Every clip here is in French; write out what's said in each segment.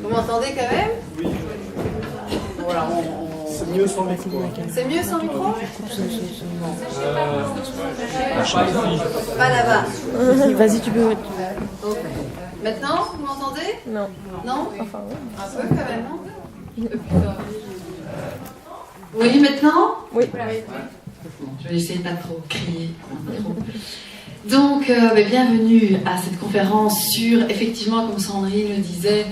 Vous m'entendez quand même? Oui. Voilà, C'est mieux sans micro. C'est mieux sans micro? Pas là-bas. Vas-y, tu peux. Donc, maintenant, vous m'entendez? Non. Non? Enfin, ouais. Un peu quand même, non? Oui, maintenant? Oui. Bon, je vais essayer de pas trop crier. Donc, bienvenue à cette conférence sur, effectivement, comme Sandrine le disait,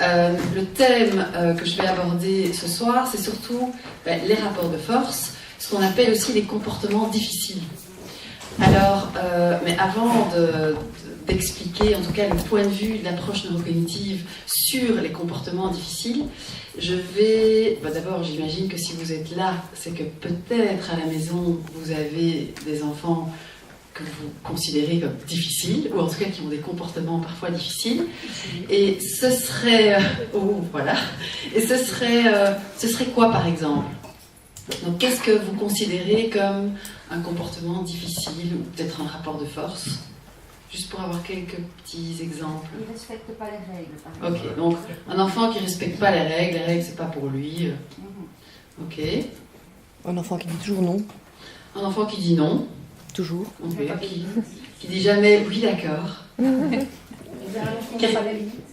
le thème que je vais aborder ce soir, c'est surtout les rapports de force, ce qu'on appelle aussi les comportements difficiles. Alors, mais avant d'expliquer en tout cas le point de vue de l'approche neurocognitive sur les comportements difficiles, je vais... d'abord, j'imagine que si vous êtes là, c'est que peut-être à la maison, vous avez des enfants que vous considérez comme difficiles, ou en tout cas qui ont des comportements parfois difficiles. Et ce serait... voilà. Et ce serait quoi, par exemple? Donc, qu'est-ce que vous considérez comme un comportement difficile, ou peut-être un rapport de force? Juste pour avoir quelques petits exemples. Il ne respecte pas les règles, par exemple. Ok, donc un enfant qui ne respecte pas les règles c'est pas pour lui. Ok. Un enfant qui dit toujours non. Un enfant qui dit non. Toujours. Okay. Qui dit jamais oui d'accord.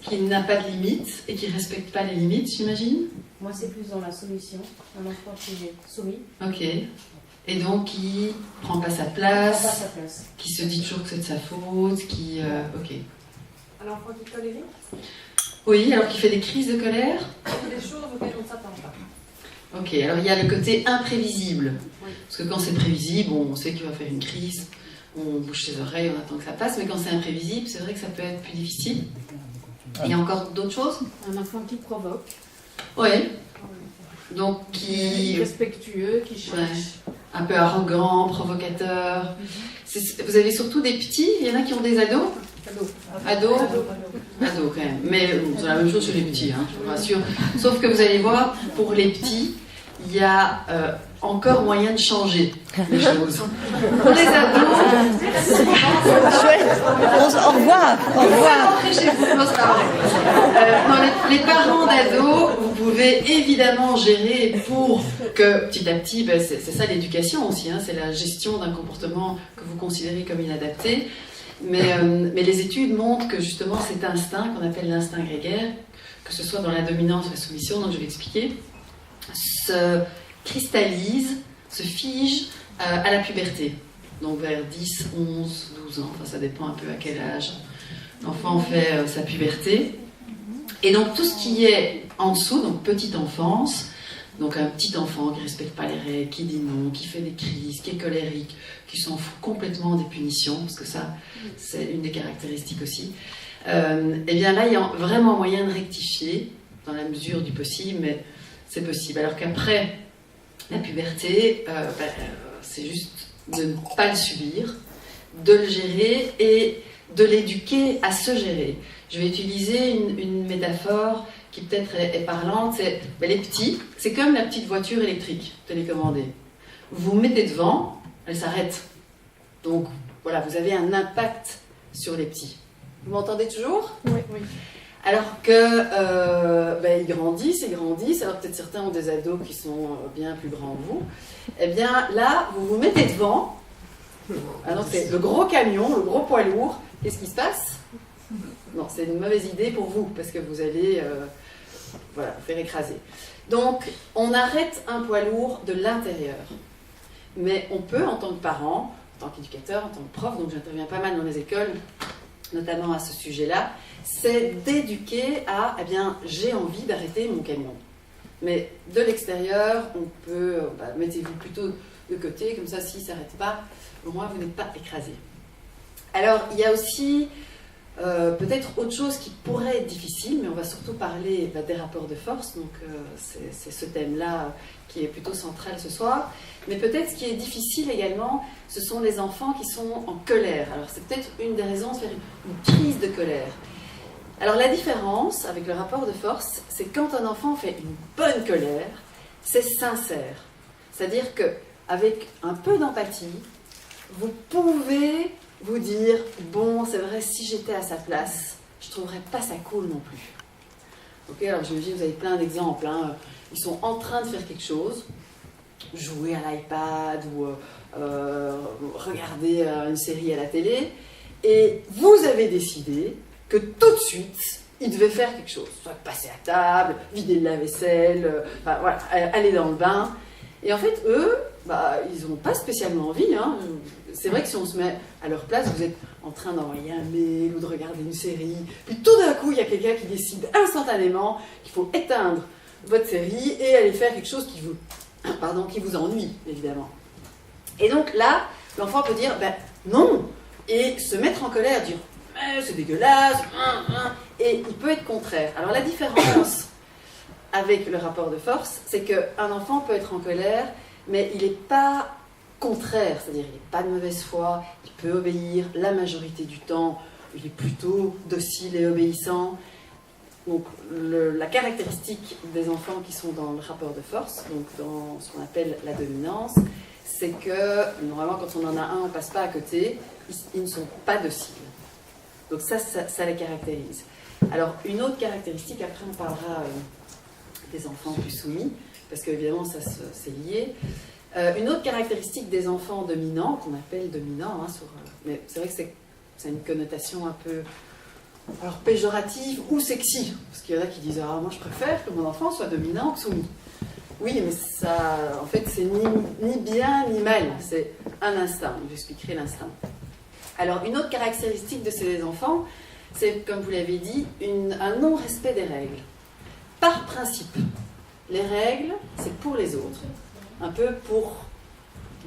Qui n'a pas de limites et qui ne respecte pas les limites, j'imagine. Moi, c'est plus dans la soumission. Un enfant qui sourit. Ok. Et donc qui prend pas sa place, qui se dit toujours que c'est de sa faute, qui... ok. Un enfant qui colérique? Oui, alors qui fait des crises de colère. Des choses auxquelles on ne s'attend pas. Ok, alors il y a le côté imprévisible. Oui. Parce que quand c'est prévisible, on sait qu'il va faire une crise, on bouge ses oreilles, on attend que ça passe, mais quand c'est imprévisible, c'est vrai que ça peut être plus difficile. Il y a encore d'autres choses? Un enfant qui provoque. Oui. Donc qui... respectueux, qui cherche. Ouais. Un peu arrogant, provocateur. Vous avez surtout des petits, il y en a qui ont des ados? Ados quand même. Mais c'est la même chose chez les petits, hein, je vous rassure. Sauf que vous allez voir, pour les petits, il y a encore moyen de changer les choses. Pour les ados... Chouette. Au revoir. Au revoir. Rentrez chez vous. Non, c'est pas vrai. Les parents d'ados, vous pouvez évidemment gérer pour que petit à petit, c'est ça l'éducation aussi, hein, c'est la gestion d'un comportement que vous considérez comme inadapté. Mais les études montrent que justement cet instinct qu'on appelle l'instinct grégaire, que ce soit dans la dominance ou la soumission, donc je vais l'expliquer, se cristallise, se fige à la puberté. Donc vers 10, 11, 12 ans, enfin ça dépend un peu à quel âge l'enfant fait sa puberté. Et donc tout ce qui est en dessous, donc petite enfance, donc un petit enfant qui ne respecte pas les règles, qui dit non, qui fait des crises, qui est colérique, qui s'en fout complètement des punitions, parce que ça c'est une des caractéristiques aussi, et bien là il y a vraiment moyen de rectifier dans la mesure du possible, mais c'est possible. Alors qu'après la puberté, c'est juste de ne pas le subir, de le gérer et de l'éduquer à se gérer. Je vais utiliser une métaphore qui peut-être est parlante, c'est les petits, c'est comme la petite voiture électrique télécommandée. Vous mettez devant, elle s'arrête. Donc voilà, vous avez un impact sur les petits. Vous m'entendez toujours? Oui. Alors que ils grandissent, alors peut-être certains ont des ados qui sont bien plus grands que vous, eh bien là, vous vous mettez devant, alors c'est le gros camion, le gros poids lourd, qu'est-ce qui se passe? Non, c'est une mauvaise idée pour vous, parce que vous allez vous faire écraser. Donc, on arrête un poids lourd de l'intérieur. Mais on peut, en tant que parent, en tant qu'éducateur, en tant que prof, donc j'interviens pas mal dans les écoles, notamment à ce sujet-là, c'est d'éduquer à, j'ai envie d'arrêter mon camion. Mais de l'extérieur, on peut, mettez-vous plutôt de côté, comme ça, s'il ne s'arrête pas, au moins vous n'êtes pas écrasé. Alors, il y a aussi peut-être autre chose qui pourrait être difficile, mais on va surtout parler des rapports de force, donc c'est ce thème-là qui est plutôt central ce soir. Mais peut-être ce qui est difficile également, ce sont les enfants qui sont en colère. Alors c'est peut-être une des raisons de faire une crise de colère. Alors la différence avec le rapport de force, c'est quand un enfant fait une bonne colère, c'est sincère. C'est-à-dire qu'avec un peu d'empathie, vous pouvez vous dire « Bon, c'est vrai, si j'étais à sa place, je ne trouverais pas ça cool non plus. » Ok, alors j'imagine que vous avez plein d'exemples. Hein. Ils sont en train de faire quelque chose, jouer à l'iPad ou regarder une série à la télé, et vous avez décidé que tout de suite, ils devaient faire quelque chose, soit passer à table, vider le lave-vaisselle, enfin, voilà, aller dans le bain. Et en fait, eux, ils n'ont pas spécialement envie. Hein. C'est vrai que si on se met à leur place, vous êtes en train d'envoyer un mail ou de regarder une série, puis tout d'un coup, il y a quelqu'un qui décide instantanément qu'il faut éteindre votre série et aller faire quelque chose qui vous ennuie, évidemment. Et donc là, l'enfant peut dire non, et se mettre en colère, dire c'est dégueulasse, et il peut être contraire. Alors la différence avec le rapport de force, c'est qu'un enfant peut être en colère, mais il n'est pas contraire, c'est-à-dire il n'est pas de mauvaise foi, il peut obéir la majorité du temps, il est plutôt docile et obéissant. Donc la caractéristique des enfants qui sont dans le rapport de force, donc dans ce qu'on appelle la dominance, c'est que normalement quand on en a un, on ne passe pas à côté, ils ne sont pas dociles. Donc ça les caractérise. Alors une autre caractéristique, après on parlera des enfants plus soumis, parce qu'évidemment ça c'est lié. Une autre caractéristique des enfants dominants, qu'on appelle dominants, hein, mais c'est vrai que c'est une connotation un peu péjorative ou sexy, parce qu'il y en a qui disent moi je préfère que mon enfant soit dominant que soumis. Oui, mais ça, en fait, c'est ni bien ni mal, c'est un instinct. Je vous expliquerai l'instinct. Alors, une autre caractéristique de ces enfants, c'est, comme vous l'avez dit, un non-respect des règles. Par principe, les règles, c'est pour les autres. Un peu pour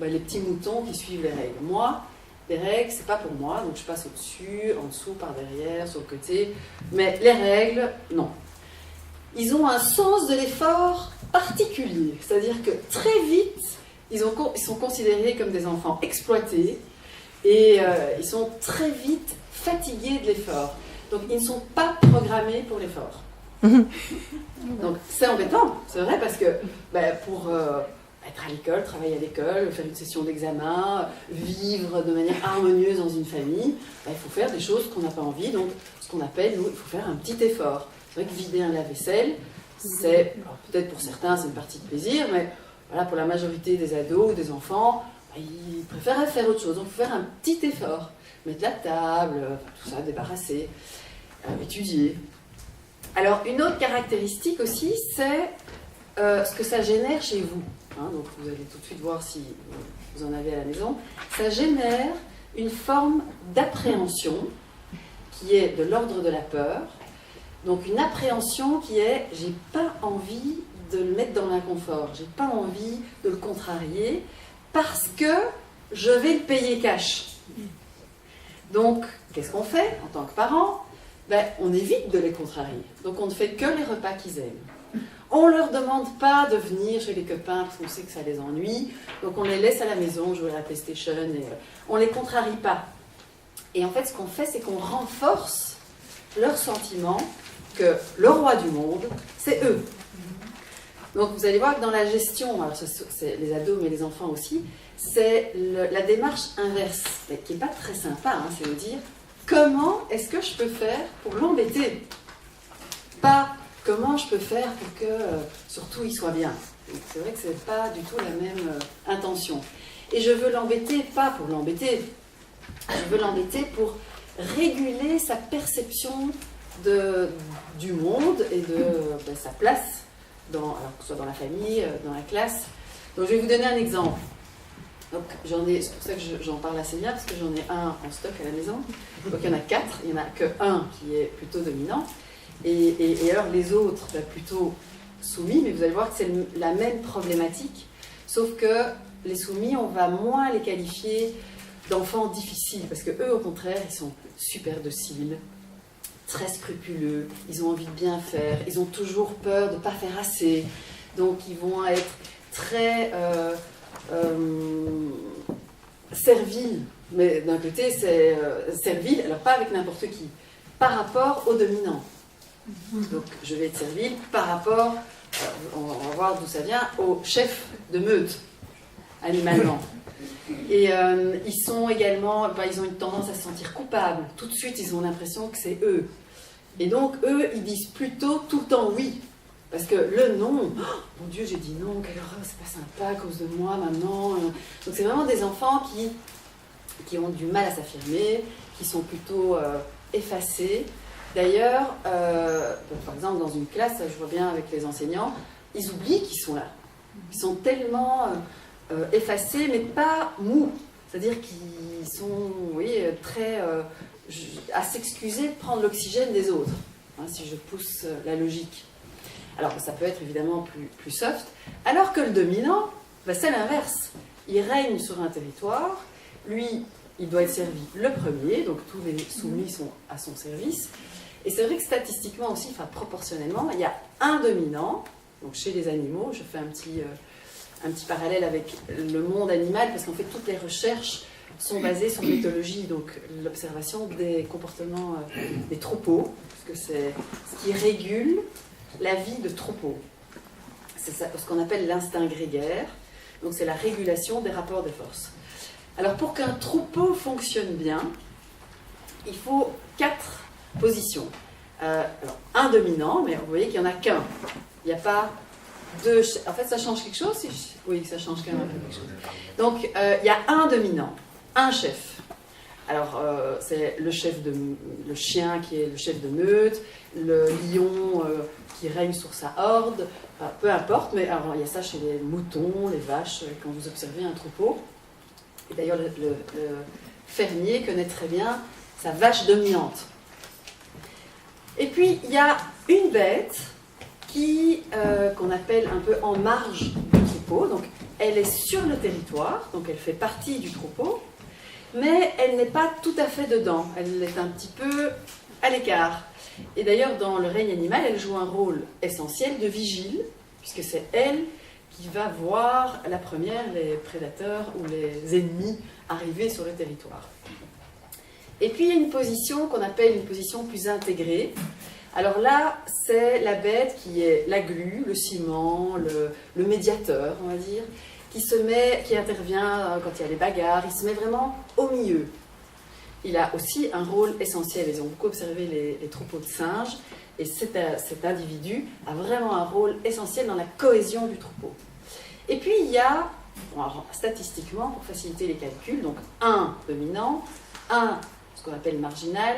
les petits moutons qui suivent les règles. Moi, les règles, c'est pas pour moi, donc je passe au-dessus, en dessous, par derrière, sur le côté. Mais les règles, non. Ils ont un sens de l'effort particulier. C'est-à-dire que très vite, ils sont considérés comme des enfants exploités et ils sont très vite fatigués de l'effort. Donc ils ne sont pas programmés pour l'effort. Donc c'est embêtant, c'est vrai, parce que pour être à l'école, travailler à l'école, faire une session d'examen, vivre de manière harmonieuse dans une famille, il faut faire des choses qu'on n'a pas envie. Donc ce qu'on appelle, nous, il faut faire un petit effort. C'est vrai que vider un lave-vaisselle, c'est, peut-être pour certains c'est une partie de plaisir, mais voilà, pour la majorité des ados ou des enfants, ils préfèrent faire autre chose. Donc il faut faire un petit effort, mettre la table, tout ça, débarrasser, étudier. Alors une autre caractéristique aussi, c'est ce que ça génère chez vous. Hein, donc vous allez tout de suite voir si vous en avez à la maison. Ça génère une forme d'appréhension qui est de l'ordre de la peur. Donc une appréhension qui est, j'ai pas envie de le mettre dans l'inconfort, j'ai pas envie de le contrarier parce que je vais le payer cash. Donc qu'est-ce qu'on fait en tant que parent ? On évite de les contrarier. Donc on ne fait que les repas qu'ils aiment. On ne leur demande pas de venir chez les copains parce qu'on sait que ça les ennuie. Donc on les laisse à la maison jouer à la PlayStation et on ne les contrarie pas. Et en fait ce qu'on fait, c'est qu'on renforce leur sentiment que le roi du monde, c'est eux. Donc vous allez voir que dans la gestion, alors c'est les ados mais les enfants aussi, c'est la démarche inverse, qui n'est pas très sympa, hein, c'est de dire comment est-ce que je peux faire pour l'embêter ? Pas comment je peux faire pour que surtout il soit bien. C'est vrai que ce n'est pas du tout la même intention. Et je veux l'embêter pas pour l'embêter, je veux l'embêter pour réguler sa perception du monde et de sa place, alors que ce soit dans la famille, dans la classe. Donc je vais vous donner un exemple. Donc c'est pour ça que j'en parle assez bien, parce que j'en ai un en stock à la maison. Donc il y en a 4, il n'y en a que un qui est plutôt dominant. Et alors les autres, plutôt soumis, mais vous allez voir que c'est la même problématique, sauf que les soumis, on va moins les qualifier d'enfants difficiles, parce que eux, au contraire, ils sont super dociles, très scrupuleux, ils ont envie de bien faire, ils ont toujours peur de ne pas faire assez, donc ils vont être très serviles, mais d'un côté c'est servile, alors pas avec n'importe qui, par rapport aux dominants. Donc je vais être servile par rapport, on va voir d'où ça vient, au chef de meute, animalement. Et ils sont également, ils ont une tendance à se sentir coupables. Tout de suite, ils ont l'impression que c'est eux. Et donc, eux, ils disent plutôt tout le temps oui. Parce que le non, oh, mon Dieu, j'ai dit non, quelle horreur, c'est pas sympa à cause de moi maintenant. Donc, c'est vraiment des enfants qui ont du mal à s'affirmer, qui sont plutôt effacés. D'ailleurs, par exemple, dans une classe, je vois bien avec les enseignants, ils oublient qu'ils sont là. Ils sont tellement effacés, mais pas mous. C'est-à-dire qu'ils sont, très à s'excuser de prendre l'oxygène des autres, hein, si je pousse la logique. Alors, ça peut être évidemment plus soft, alors que le dominant, c'est l'inverse. Il règne sur un territoire, lui, il doit être servi le premier, donc tous les soumis sont à son service. Et c'est vrai que statistiquement aussi, enfin proportionnellement, il y a un dominant, donc chez les animaux, je fais un petit parallèle avec le monde animal, parce qu'en fait, toutes les recherches sont basées sur l'éthologie, donc l'observation des comportements des troupeaux, parce que c'est ce qui régule la vie de troupeaux. C'est ce qu'on appelle l'instinct grégaire, donc c'est la régulation des rapports de force. Alors pour qu'un troupeau fonctionne bien, il faut 4 positions. Alors, un dominant, mais vous voyez qu'il n'y en a qu'un. Il n'y a pas deux... En fait, ça change quelque chose? Oui, ça change quand même un peu quelque chose. Donc, il y a un dominant, un chef. Alors, c'est le chien qui est le chef de meute, le lion qui règne sur sa horde, peu importe, mais alors, il y a ça chez les moutons, les vaches, quand vous observez un troupeau. Et d'ailleurs, le fermier connaît très bien sa vache dominante. Et puis, il y a une bête qu'on appelle un peu en marge du troupeau. Donc, elle est sur le territoire, donc elle fait partie du troupeau, mais elle n'est pas tout à fait dedans. Elle est un petit peu à l'écart. Et d'ailleurs, dans le règne animal, elle joue un rôle essentiel de vigile, puisque c'est elle qui va voir la première les prédateurs ou les ennemis arriver sur le territoire. Et puis, il y a une position qu'on appelle une position plus intégrée. Alors là, c'est la bête qui est la glu, le ciment, le médiateur, on va dire, qui intervient quand il y a les bagarres, il se met vraiment au milieu. Il a aussi un rôle essentiel. Ils ont beaucoup observé les troupeaux de singes, et cet individu a vraiment un rôle essentiel dans la cohésion du troupeau. Et puis il y a, alors, statistiquement, pour faciliter les calculs, donc un dominant, un ce qu'on appelle marginal,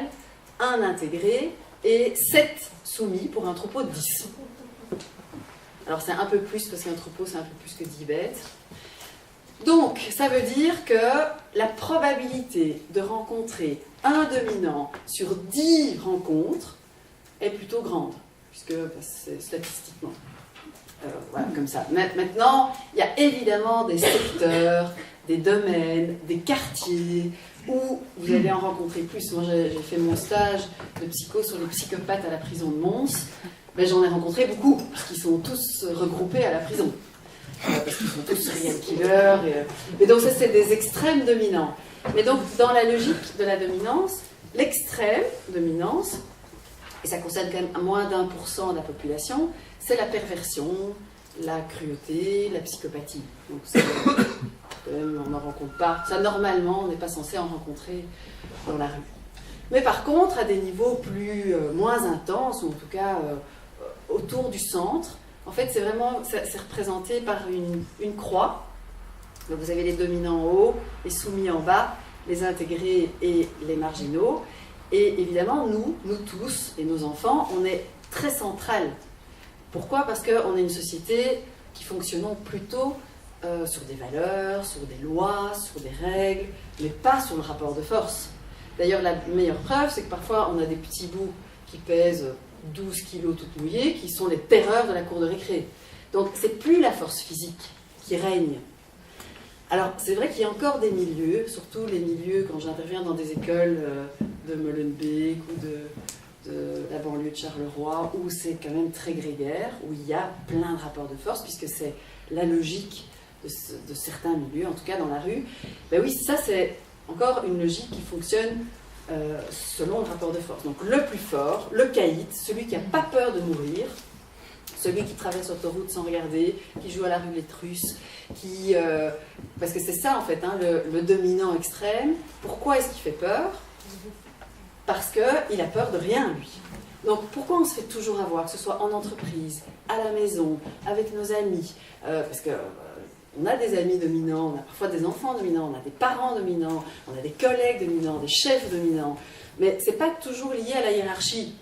un intégré, et 7 soumis pour un troupeau de 10. Alors c'est un peu plus, parce qu'un troupeau c'est un peu plus que 10 bêtes. Donc ça veut dire que la probabilité de rencontrer un dominant sur 10 rencontres est plutôt grande, puisque c'est statistiquement. Voilà, comme ça. Maintenant, il y a évidemment des secteurs, des domaines, des quartiers où vous allez en rencontrer plus. Moi, j'ai fait mon stage de psycho sur les psychopathes à la prison de Mons. Mais j'en ai rencontré beaucoup, parce qu'ils sont tous regroupés à la prison. Parce qu'ils sont tous serial killers. Et donc, ça, c'est des extrêmes dominants. Mais donc, dans la logique de la dominance, l'extrême dominance, et ça concerne quand même à moins d'1% de la population, c'est la perversion, la cruauté, la psychopathie. Donc, on n'en rencontre pas. Ça, normalement, on n'est pas censé en rencontrer dans la rue. Mais par contre, à des niveaux moins intenses, ou en tout cas autour du centre, en fait, c'est représenté par une croix. Donc, vous avez les dominants en haut, les soumis en bas, les intégrés et les marginaux. Et évidemment, nous tous, et nos enfants, on est très central. Pourquoi? Parce qu'on est une société qui fonctionne plutôt sur des valeurs, sur des lois, sur des règles, mais pas sur le rapport de force. D'ailleurs, la meilleure preuve, c'est que parfois, on a des petits bouts qui pèsent 12 kilos toutes mouillées, qui sont les terreurs de la cour de récré. Donc, c'est plus la force physique qui règne. Alors, c'est vrai qu'il y a encore des milieux, surtout les milieux, quand j'interviens dans des écoles de Molenbeek ou de la banlieue de Charleroi, où c'est quand même très grégaire, où il y a plein de rapports de force, puisque c'est la logique de certains milieux, en tout cas dans la rue. Ben oui, ça c'est encore une logique qui fonctionne selon le rapport de force. Donc le plus fort, le caïd, celui qui n'a pas peur de mourir, celui qui traverse l'autoroute sans regarder, qui joue à la roulette russe, parce que c'est ça en fait, hein, le dominant extrême. Pourquoi est-ce qu'il fait peur? Parce qu'il a peur de rien, lui. Donc pourquoi on se fait toujours avoir, que ce soit en entreprise, à la maison, avec nos amis, parce que on a des amis dominants, on a parfois des enfants dominants, on a des parents dominants, on a des collègues dominants, des chefs dominants, mais c'est pas toujours lié à la hiérarchie.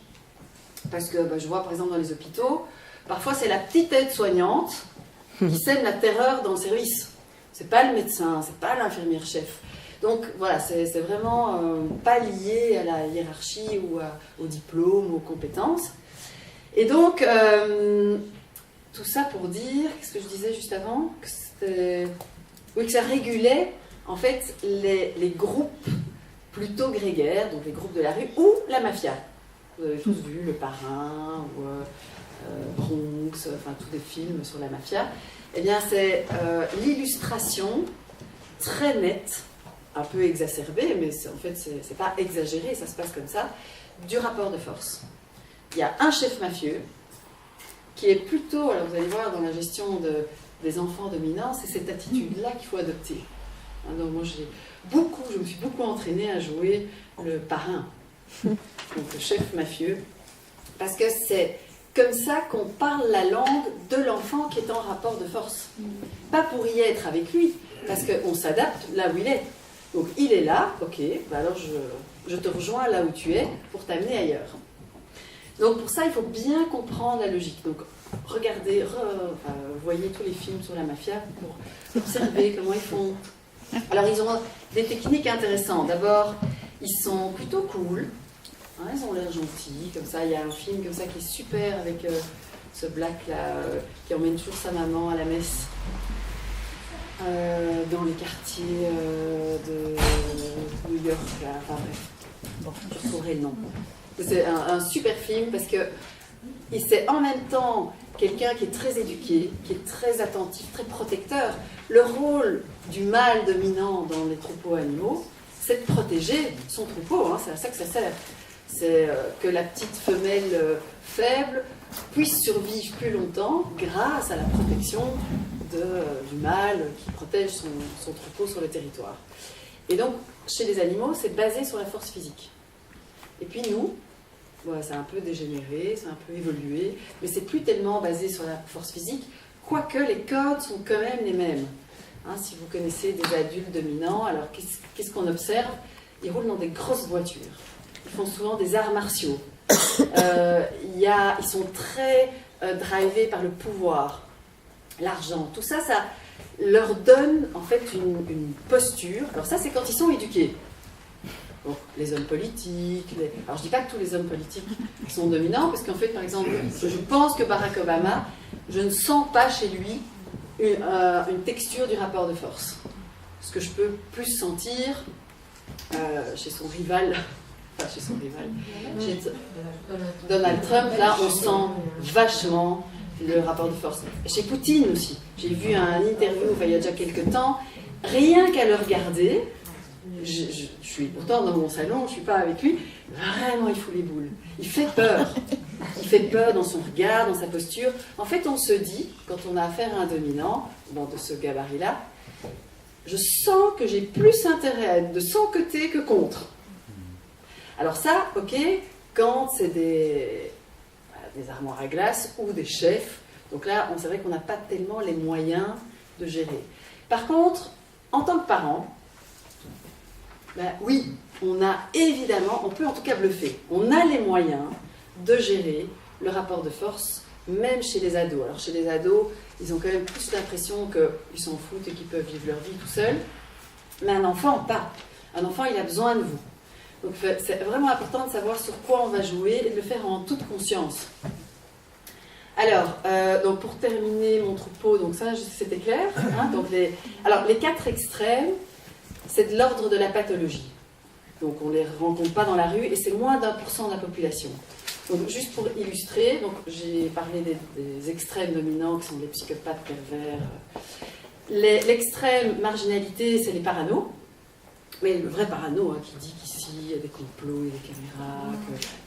Parce que je vois par exemple dans les hôpitaux, parfois c'est la petite aide-soignante qui sème la terreur dans le service. C'est pas le médecin, c'est pas l'infirmière-chef. Donc voilà, c'est vraiment pas lié à la hiérarchie ou au diplôme, aux compétences. Et donc, tout ça pour dire, qu'est-ce que je disais juste avant, que ça régulait en fait les groupes plutôt grégaires, donc les groupes de la rue, ou la mafia. Vous avez tous vu Le Parrain, ou Bronx, enfin tous des films sur la mafia. Eh bien, c'est l'illustration très nette, un peu exacerbée, mais en fait, c'est pas exagéré, ça se passe comme ça, du rapport de force. Il y a un chef mafieux qui est plutôt, alors vous allez voir, dans la gestion des enfants dominants, c'est cette attitude-là qu'il faut adopter. Donc moi, je me suis beaucoup entraînée à jouer le parrain, donc le chef mafieux, parce que c'est comme ça qu'on parle la langue de l'enfant qui est en rapport de force. Pas pour y être avec lui, parce qu'on s'adapte là où il est. Donc il est là, ok, alors je te rejoins là où tu es pour t'amener ailleurs. Donc pour ça, il faut bien comprendre la logique. Donc regardez, voyez tous les films sur la mafia pour observer comment ils font. Alors ils ont des techniques intéressantes. D'abord, ils sont plutôt cool. Hein, ils ont l'air gentils, comme ça. Il y a un film comme ça qui est super avec ce black là qui emmène toujours sa maman à la messe dans les quartiers de New York. Là. Enfin bref, bon, je retrouverai le nom. C'est un super film parce que c'est en même temps quelqu'un qui est très éduqué, qui est très attentif, très protecteur. Le rôle du mâle dominant dans les troupeaux animaux, c'est de protéger son troupeau. Hein, c'est à ça que ça sert. C'est que la petite femelle faible puisse survivre plus longtemps grâce à la protection du mâle qui protège son troupeau sur le territoire. Et donc, chez les animaux, c'est basé sur la force physique. Et puis nous, c'est un peu dégénéré, c'est un peu évolué, mais c'est plus tellement basé sur la force physique, quoique les codes sont quand même les mêmes. Hein, si vous connaissez des adultes dominants, alors qu'est-ce qu'on observe? Ils roulent dans des grosses voitures. Ils font souvent des arts martiaux. Ils sont très drivés par le pouvoir, l'argent. Tout ça, ça leur donne en fait une posture. Alors ça, c'est quand ils sont éduqués. Bon, les hommes politiques. Alors je ne dis pas que tous les hommes politiques sont dominants, parce qu'en fait, par exemple, je pense que Barack Obama, je ne sens pas chez lui une texture du rapport de force. Ce que je peux plus sentir chez son rival. Enfin, chez son rival. Chez Donald Trump, là, on sent vachement le rapport de force. Chez Poutine aussi. J'ai vu un interview il y a déjà quelques temps. Rien qu'à le regarder, je suis pourtant dans mon salon, je ne suis pas avec lui, vraiment il fout les boules. Il fait peur. Il fait peur dans son regard, dans sa posture. En fait, on se dit, quand on a affaire à un dominant, de ce gabarit-là, je sens que j'ai plus intérêt à être de son côté que contre. Alors ça, ok, quand c'est des armoires à glace ou des chefs, donc là, c'est vrai qu'on n'a pas tellement les moyens de gérer. Par contre, en tant que parent, oui, on peut en tout cas bluffer. On a les moyens de gérer le rapport de force, même chez les ados. Alors chez les ados, ils ont quand même plus l'impression qu'ils s'en foutent et qu'ils peuvent vivre leur vie tout seuls. Mais un enfant, pas. Un enfant, il a besoin de vous. Donc c'est vraiment important de savoir sur quoi on va jouer et de le faire en toute conscience. Alors, donc pour terminer mon troupeau, donc ça c'était clair. Hein, donc les 4 extrêmes, c'est de l'ordre de la pathologie. Donc on ne les rencontre pas dans la rue et c'est moins d'1% de la population. Donc juste pour illustrer, donc j'ai parlé des extrêmes dominants qui sont les psychopathes pervers. L'extrême marginalité, c'est les paranos. Mais le vrai parano qui dit qu'ici il y a des complots, il y a des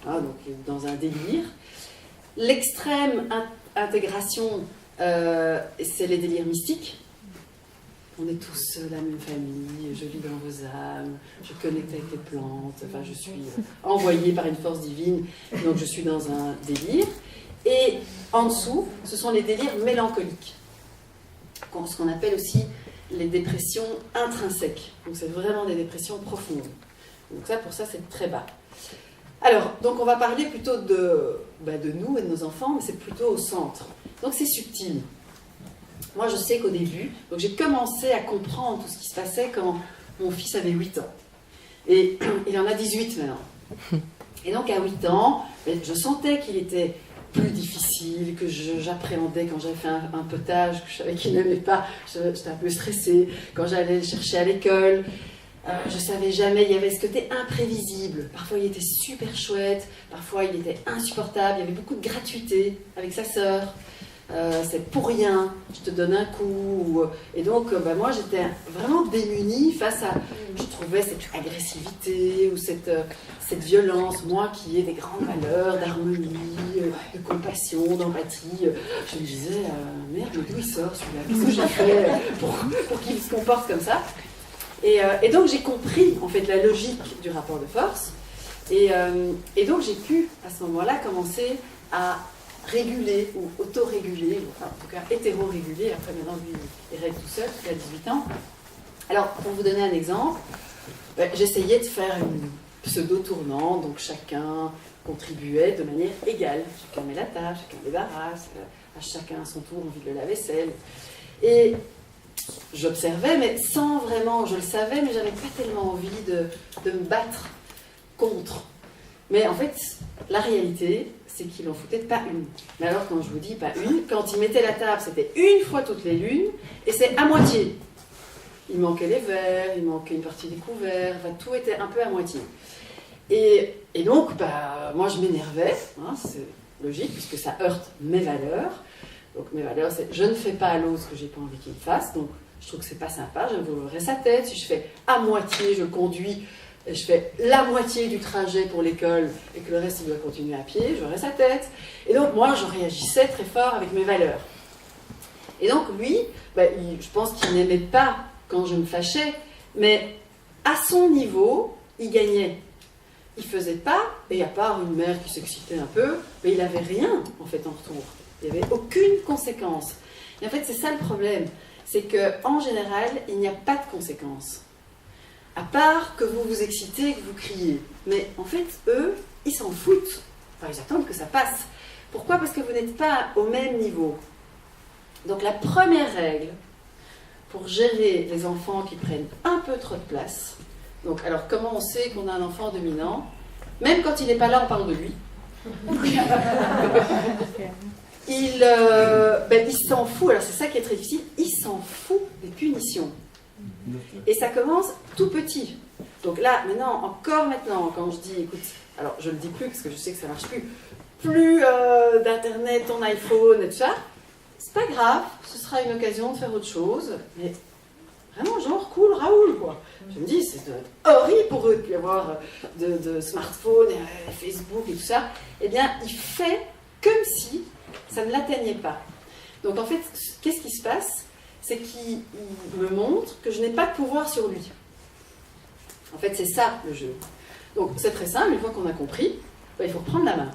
caméras, donc dans un délire. L'extrême intégration, c'est les délires mystiques. on est tous la même famille, je vis dans vos âmes, je connecte avec les plantes, enfin je suis envoyée par une force divine, donc je suis dans un délire. Et en dessous, ce sont les délires mélancoliques, ce qu'on appelle aussi les dépressions intrinsèques. Donc c'est vraiment des dépressions profondes. Donc ça, pour ça, c'est très bas. Alors, donc on va parler plutôt de nous et de nos enfants, mais c'est plutôt au centre. Donc c'est subtil. Moi, je sais qu'au début, donc j'ai commencé à comprendre tout ce qui se passait quand mon fils avait 8 ans. Et il en a 18 maintenant. Et donc à 8 ans, je sentais qu'il était plus difficile, que j'appréhendais quand j'avais fait un potage que je savais qu'il n'aimait pas, j'étais un peu stressée. Quand j'allais le chercher à l'école, je savais jamais, il y avait ce côté imprévisible. Parfois il était super chouette, parfois il était insupportable, il y avait beaucoup de gratuité avec sa sœur. C'est pour rien, je te donne un coup. Et donc, moi, j'étais vraiment démunie face à, je trouvais, cette agressivité ou cette violence. Moi qui ai des grandes valeurs d'harmonie, de compassion, d'empathie, je me disais, merde, mais d'où il sort celui-là? Qu'est-ce que j'ai fait pour qu'il se comporte comme ça? Et donc, j'ai compris, en fait, la logique du rapport de force. Et donc, j'ai pu, à ce moment-là, commencer à réguler ou auto-réguler, enfin en tout cas hétéro-réguler, après maintenant lui il règle tout seul, il a 18 ans. Alors pour vous donner un exemple, j'essayais de faire une pseudo-tournant, donc chacun contribuait de manière égale, chacun met la tâche, chacun débarrasse, à chacun à son tour on vide le lave-vaisselle. Et j'observais, mais sans vraiment, je le savais, mais j'avais pas tellement envie de me battre contre. Mais en fait, la réalité, c'est qu'il en foutait pas une. Mais alors, quand je vous dis pas une, quand il mettait la table, c'était une fois toutes les lunes, et c'est à moitié. Il manquait les verres, il manquait une partie des couverts, enfin, tout était un peu à moitié. Et donc, moi, je m'énervais, hein, c'est logique, puisque ça heurte mes valeurs. Donc, mes valeurs, c'est je ne fais pas à l'autre ce que j'ai pas envie qu'il fasse, donc je trouve que c'est pas sympa, je volerai sa tête. Si je fais à moitié, je conduis, je fais la moitié du trajet pour l'école et que le reste il doit continuer à pied, j'aurai sa tête. Et donc moi je réagissais très fort avec mes valeurs. Et donc lui, je pense qu'il n'aimait pas quand je me fâchais, mais à son niveau, il gagnait. Il faisait pas, et à part une mère qui s'excitait un peu, mais il n'avait rien en fait en retour. Il n'y avait aucune conséquence. Et en fait c'est ça le problème, c'est qu'en général il n'y a pas de conséquences. À part que vous vous excitez et que vous criez. Mais en fait, eux, ils s'en foutent. Enfin, ils attendent que ça passe. Pourquoi? Parce que vous n'êtes pas au même niveau. Donc la première règle pour gérer les enfants qui prennent un peu trop de place, donc alors comment on sait qu'on a un enfant dominant? Même quand il n'est pas là, on parle de lui. Il s'en fout, alors c'est ça qui est très difficile, il s'en fout des punitions. Et ça commence tout petit. Donc là, maintenant, quand je dis, écoute, alors je le dis plus parce que je sais que ça marche plus d'internet, ton iPhone et tout ça, c'est pas grave, ce sera une occasion de faire autre chose, mais vraiment genre cool, Raoul quoi. Je me dis, c'est horrible pour eux de plus avoir de smartphone, et Facebook et tout ça. Eh bien, il fait comme si ça ne l'atteignait pas. Donc en fait, qu'est-ce qui se passe? C'est qu'il me montre que je n'ai pas de pouvoir sur lui. En fait, c'est ça le jeu. Donc c'est très simple, une fois qu'on a compris, il faut reprendre la main.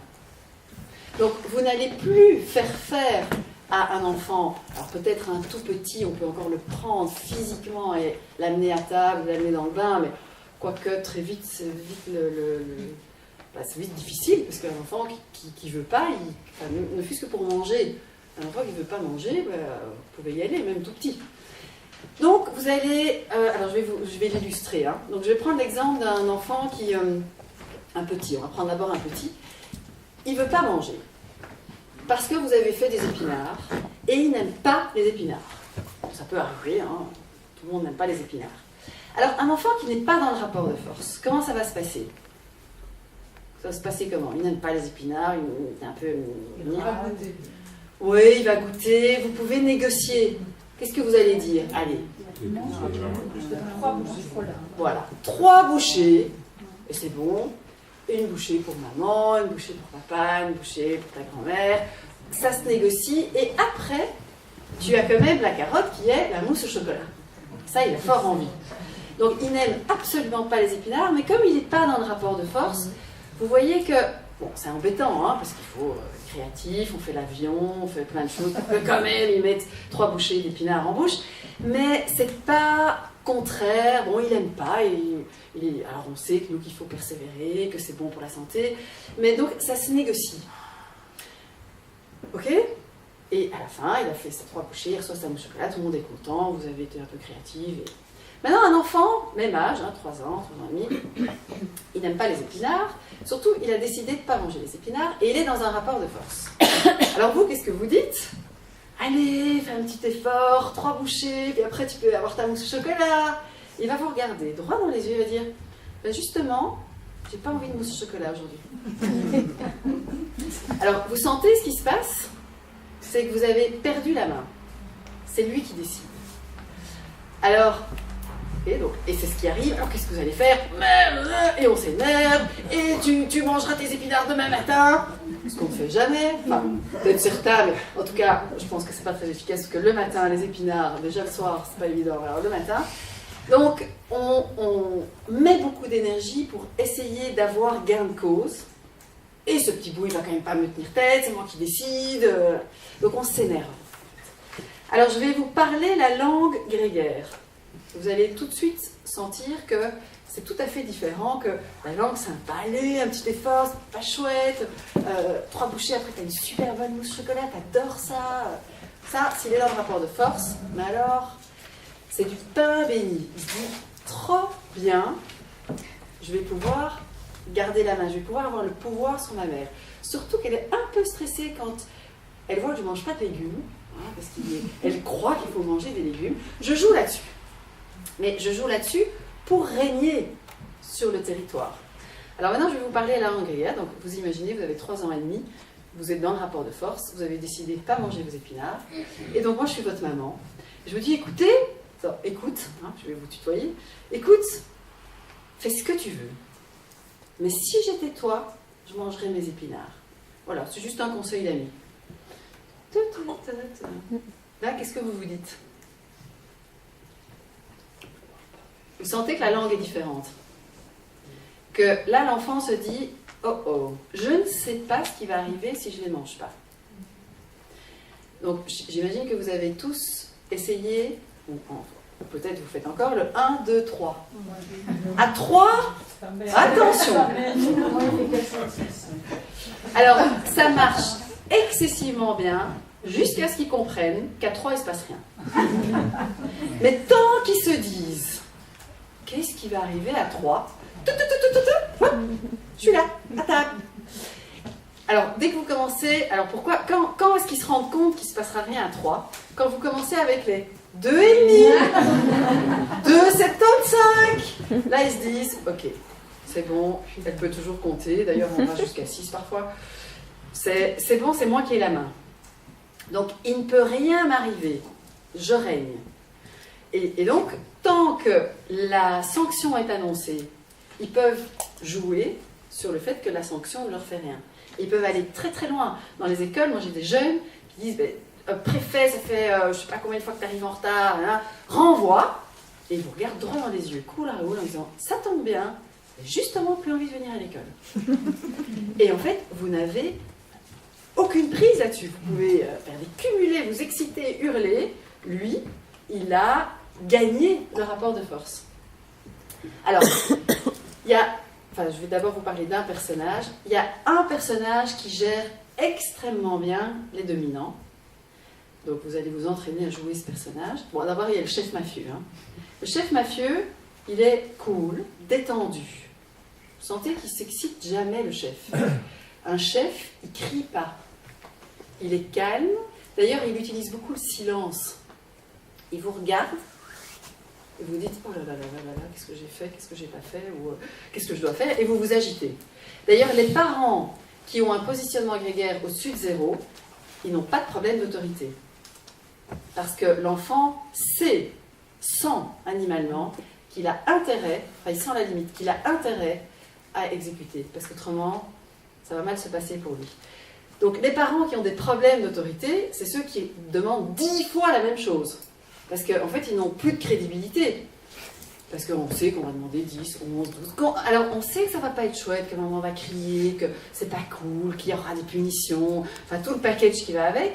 Donc vous n'allez plus faire à un enfant, alors peut-être un tout petit, on peut encore le prendre physiquement et l'amener à table, l'amener dans le bain, mais quoique très vite, c'est vite difficile, parce qu'un enfant qui ne veut pas, ne fût-ce que pour manger, un enfant qui ne veut pas manger, vous pouvez y aller, même tout petit. Donc, vous allez... alors, je vais l'illustrer. Hein. Donc, je vais prendre l'exemple d'un enfant qui... un petit, on va prendre d'abord un petit. Il ne veut pas manger. Parce que vous avez fait des épinards, et il n'aime pas les épinards. Ça peut arriver, hein. Tout le monde n'aime pas les épinards. Alors, un enfant qui n'est pas dans le rapport de force, comment ça va se passer? Ça va se passer comment? Il n'aime pas les épinards, il est un peu... Il va goûter. Oui, il va goûter, vous pouvez négocier. Qu'est-ce que vous allez dire? Allez. 3 bouchées. Voilà, 3 bouchées, et c'est bon. Une bouchée pour maman, une bouchée pour papa, une bouchée pour ta grand-mère. Ça se négocie, et après, tu as quand même la carotte qui est la mousse au chocolat. Ça, il a fort envie. Donc, il n'aime absolument pas les épinards, mais comme il n'est pas dans le rapport de force, vous voyez que, bon, c'est embêtant, hein, parce qu'il faut être créatif, on fait l'avion, on fait plein de choses, on peut quand même y mettre 3 bouchées d'épinards en bouche, mais c'est pas contraire, bon, il n'aime pas, alors on sait que nous, qu'il faut persévérer, que c'est bon pour la santé, mais donc, ça se négocie. Ok ? Et à la fin, il a fait ses 3 bouchées, il reçoit sa mousse au chocolat, tout le monde est content, vous avez été un peu créative. Et... Maintenant, un enfant, même âge, 3 ans, 3 ans et demi, il n'aime pas les épinards. Surtout, il a décidé de ne pas manger les épinards et il est dans un rapport de force. Alors vous, qu'est-ce que vous dites? Allez, fais un petit effort, 3 bouchées, puis après tu peux avoir ta mousse au chocolat. Il va vous regarder droit dans les yeux et va dire, ben justement, j'ai pas envie de mousse au chocolat aujourd'hui. Alors, vous sentez ce qui se passe? C'est que vous avez perdu la main. C'est lui qui décide. Alors, et c'est ce qui arrive. Alors, qu'est-ce que vous allez faire? Et on s'énerve. Et tu mangeras tes épinards demain matin. Ce qu'on ne fait jamais. Enfin, peut-être certains, mais en tout cas, je pense que c'est pas très efficace. Parce que le matin, les épinards, déjà le soir, c'est pas évident. Alors, le matin. Donc, on met beaucoup d'énergie pour essayer d'avoir gain de cause. Et ce petit bout, il va quand même pas me tenir tête, c'est moi qui décide. Donc on s'énerve. Alors je vais vous parler la langue grégaire. Vous allez tout de suite sentir que c'est tout à fait différent, que la langue c'est un balai, un petit effort, c'est pas chouette. 3 bouchées, après t'as une super bonne mousse au chocolat, t'adores ça. Ça, s'il est dans le rapport de force, mais alors, c'est du pain béni. Il se dit, trop bien, je vais pouvoir garder la main, je vais pouvoir avoir le pouvoir sur ma mère. Surtout qu'elle est un peu stressée quand elle voit que je ne mange pas de légumes, hein, parce qu'elle croit qu'il faut manger des légumes. Je joue là-dessus. Mais je joue là-dessus pour régner sur le territoire. Alors maintenant, je vais vous parler à la langue grégaire. Donc vous imaginez, vous avez 3 ans et demi, vous êtes dans le rapport de force, vous avez décidé de ne pas manger vos épinards. Et donc moi, je suis votre maman. Je vous dis, écoutez, écoute, hein, je vais vous tutoyer, écoute, fais ce que tu veux. Mais si j'étais toi, je mangerais mes épinards. Voilà, c'est juste un conseil d'ami. Là, qu'est-ce que vous vous dites? Vous sentez que la langue est différente. Que là, l'enfant se dit, oh oh, je ne sais pas ce qui va arriver si je ne les mange pas. Donc, j'imagine que vous avez tous essayé, ou peut-être vous faites encore le 1, 2, 3. À 3, attention. Alors, ça marche excessivement bien, jusqu'à ce qu'ils comprennent qu'à 3, il ne se passe rien. Mais tant qu'ils se disent, qu'est-ce qui va arriver à 3 ? Je suis là, à table. Alors, dès que vous commencez, alors pourquoi, quand est-ce qu'ils se rendent compte qu'il ne se passera rien à 3 ? Quand vous commencez avec les 2,5, 2,75. Là, ils se disent, ok, c'est bon, elle peut toujours compter. D'ailleurs, on va jusqu'à 6 parfois. C'est bon, c'est moi qui ai la main. Donc, il ne peut rien m'arriver. Je règne. Et donc, tant que la sanction est annoncée, ils peuvent jouer sur le fait que la sanction ne leur fait rien. Ils peuvent aller très très loin. Dans les écoles, moi j'ai des jeunes qui disent préfet, ça fait je ne sais pas combien de fois que tu arrives en retard, hein, renvoie, et ils vous regardent droit dans les yeux, cool à la houle, en disant ça tombe bien, j'ai justement plus envie de venir à l'école. Et en fait, vous n'avez aucune prise là-dessus. Vous pouvez faire des cumulés, vous exciter, hurler. Lui, il a gagné le rapport de force. Alors, il y a. Enfin, je vais d'abord vous parler d'un personnage. Il y a un personnage qui gère extrêmement bien les dominants. Donc, vous allez vous entraîner à jouer ce personnage. Bon, d'abord, il y a le chef mafieux. Hein. Le chef mafieux, il est cool, détendu. Vous sentez qu'il ne s'excite jamais, le chef. Un chef, il ne crie pas. Il est calme. D'ailleurs, il utilise beaucoup le silence. Il vous regarde. Et vous dites, oh là là là là là, qu'est-ce que j'ai fait, qu'est-ce que j'ai pas fait, ou qu'est-ce que je dois faire, et vous vous agitez. D'ailleurs, les parents qui ont un positionnement grégaire au-dessus de 0, ils n'ont pas de problème d'autorité. Parce que l'enfant sent animalement qu'il a intérêt, enfin il sent la limite, qu'il a intérêt à exécuter, parce qu'autrement, ça va mal se passer pour lui. Donc les parents qui ont des problèmes d'autorité, c'est ceux qui demandent 10 fois la même chose. Parce qu'en fait, ils n'ont plus de crédibilité. Parce qu'on sait qu'on va demander 10, 11, 12. Alors, on sait que ça va pas être chouette, que maman va crier, que c'est pas cool, qu'il y aura des punitions, enfin tout le package qui va avec.